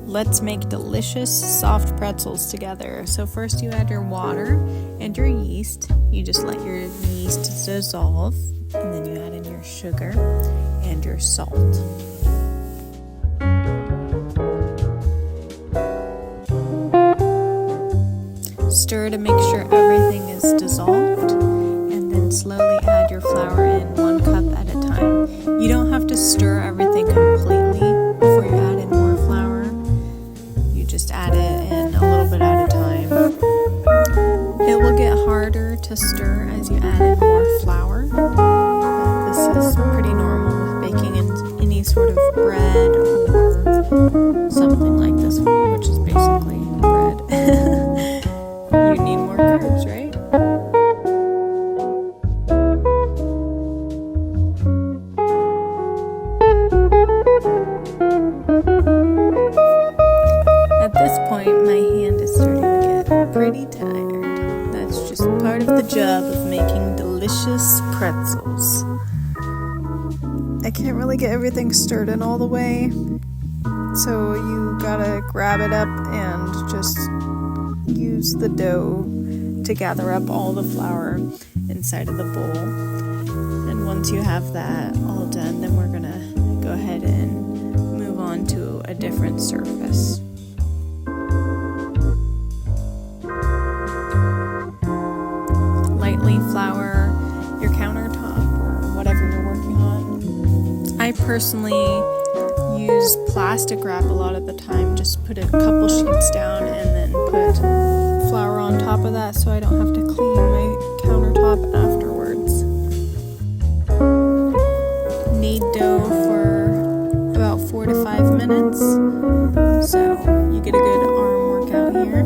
Let's make delicious soft pretzels together. So first you add your water and your yeast. You just let your yeast dissolve, and then you add in your sugar and your salt. Stir to make sure everything is dissolved, and then slowly add your flour in 1 cup at a time. You don't have to stir everything completely before you add in more flour. You just add it in a little bit at a time. It will get harder to stir as you add in more flour. This is pretty normal with baking in any sort of bread or something like this, which is basically bread. You need more carbs, right? At this point, my hand is starting to get pretty tired. That's just part of the job of making delicious pretzels. I can't really get everything stirred in all the way, so you gotta grab it up and just use the dough to gather up all the flour inside of the bowl. And once you have that all done, then we're gonna go ahead and move on to a different surface. Lightly flour your countertop or whatever you're working on. I personally use plastic wrap a lot of the time. Just put a couple sheets down and then put flour on top of that so I don't have to clean my countertop afterwards. Knead dough for about 4 to 5 minutes, so you get a good arm workout here.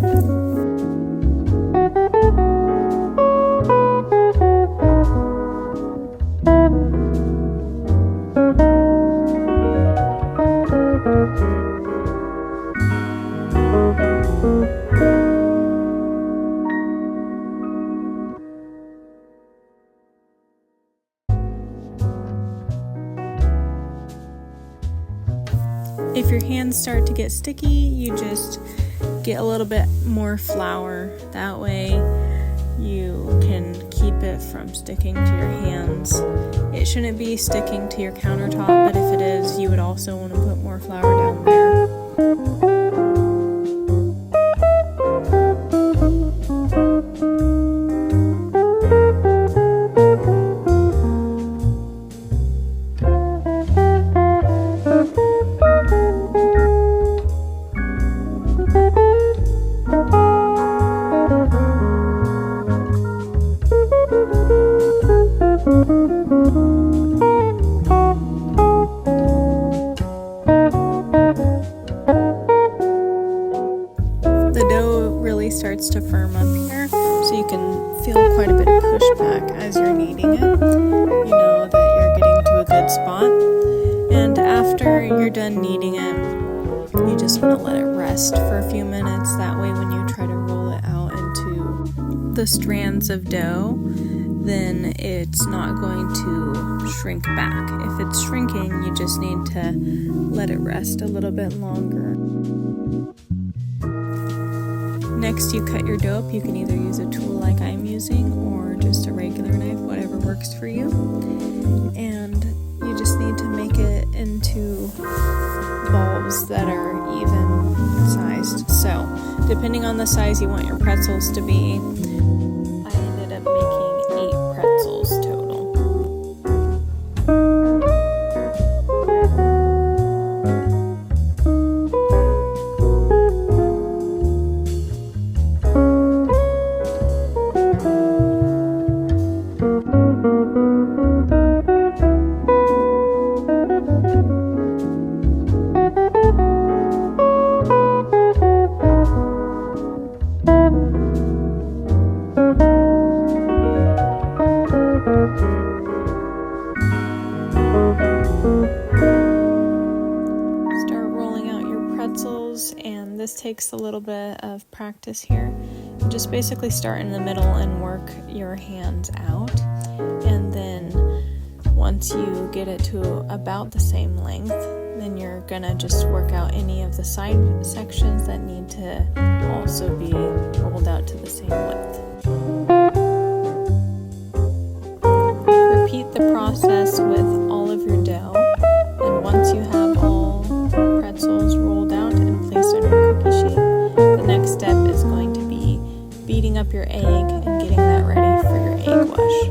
If your hands start to get sticky, you just get a little bit more flour. That way you can keep it from sticking to your hands. It shouldn't be sticking to your countertop, but if it is, you would also want to put more flour down there. The dough really starts to firm up here, so you can feel quite a bit of pushback as you're kneading it. You know that you're getting to a good spot. And after you're done kneading it, you just want to let it rest for a few minutes. That way when you try to roll it out into the strands of dough, then it's not going to shrink back. If it's shrinking, you just need to let it rest a little bit longer. Next, you cut your dough up. You can either use a tool like I'm using or just a regular knife, whatever works for you. And you just need to make it into balls that are even sized. So, depending on the size you want your pretzels to be, I ended up making 8 pretzels total. This takes a little bit of practice here. Just basically start in the middle and work your hands out, and then once you get it to about the same length, Then you're gonna just work out any of the side sections that need to also be rolled out to the same width. Repeat the process with all of your dough, and once you have all pretzels rolled out and placed on your cookie sheet, the next step is going to be beating up your egg and getting that ready for your egg wash.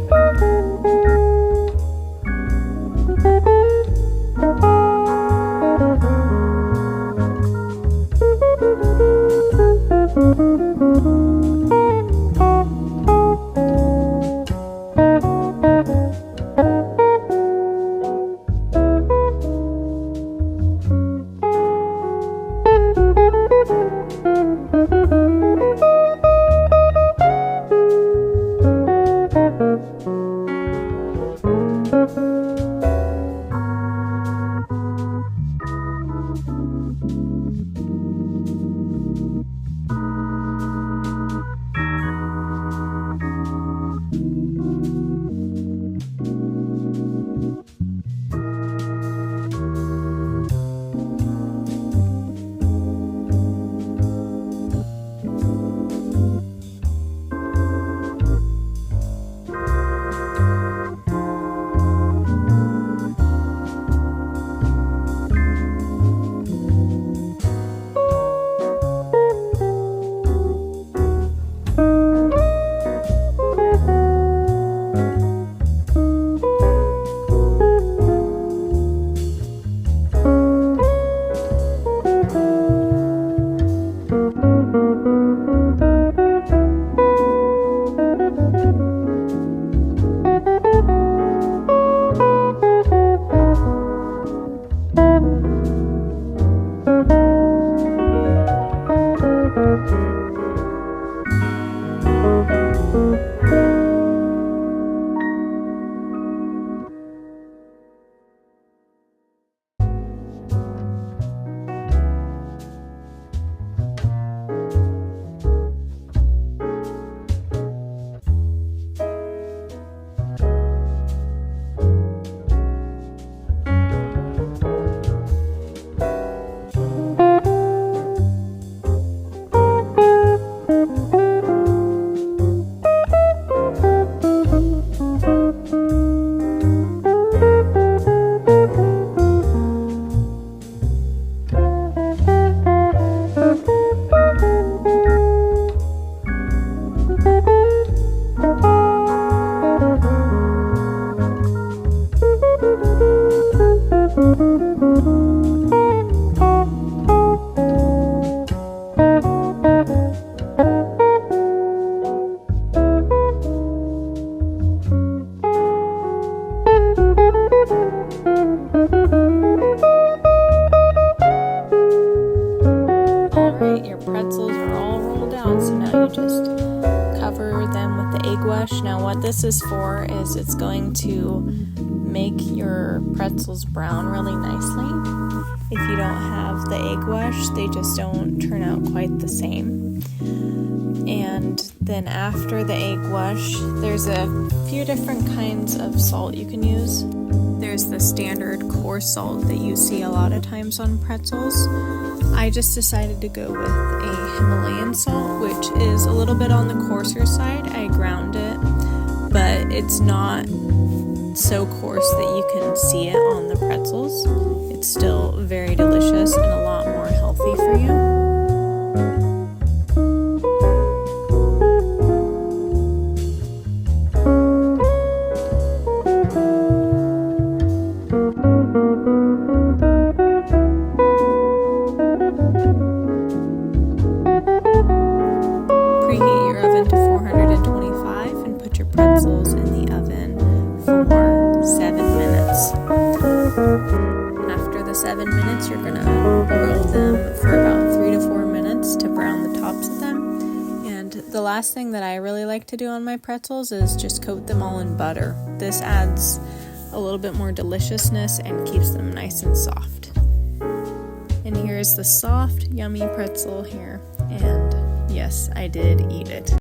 Pretzels are all rolled out, so now you just cover them with the egg wash. Now what this is for is it's going to make your pretzels brown really nicely. If you don't have the egg wash, they just don't turn out quite the same. And then after the egg wash, there's a few different kinds of salt you can use. There's the standard coarse salt that you see a lot of times on pretzels. I just decided to go with a Himalayan salt, which is a little bit on the coarser side. I ground it, but it's not so coarse that you can see it on the pretzels. It's still very delicious and a lot more healthy for you. Preheat your oven to 425 and put your pretzels in the oven for 7 minutes. After the 7 minutes, you're gonna roll them for about 3 to 4 minutes to brown the tops of them. And the last thing that I really like to do on my pretzels is just coat them all in butter. This adds a little bit more deliciousness and keeps them nice and soft. And here's the soft, yummy pretzel here. And yes, I did eat it.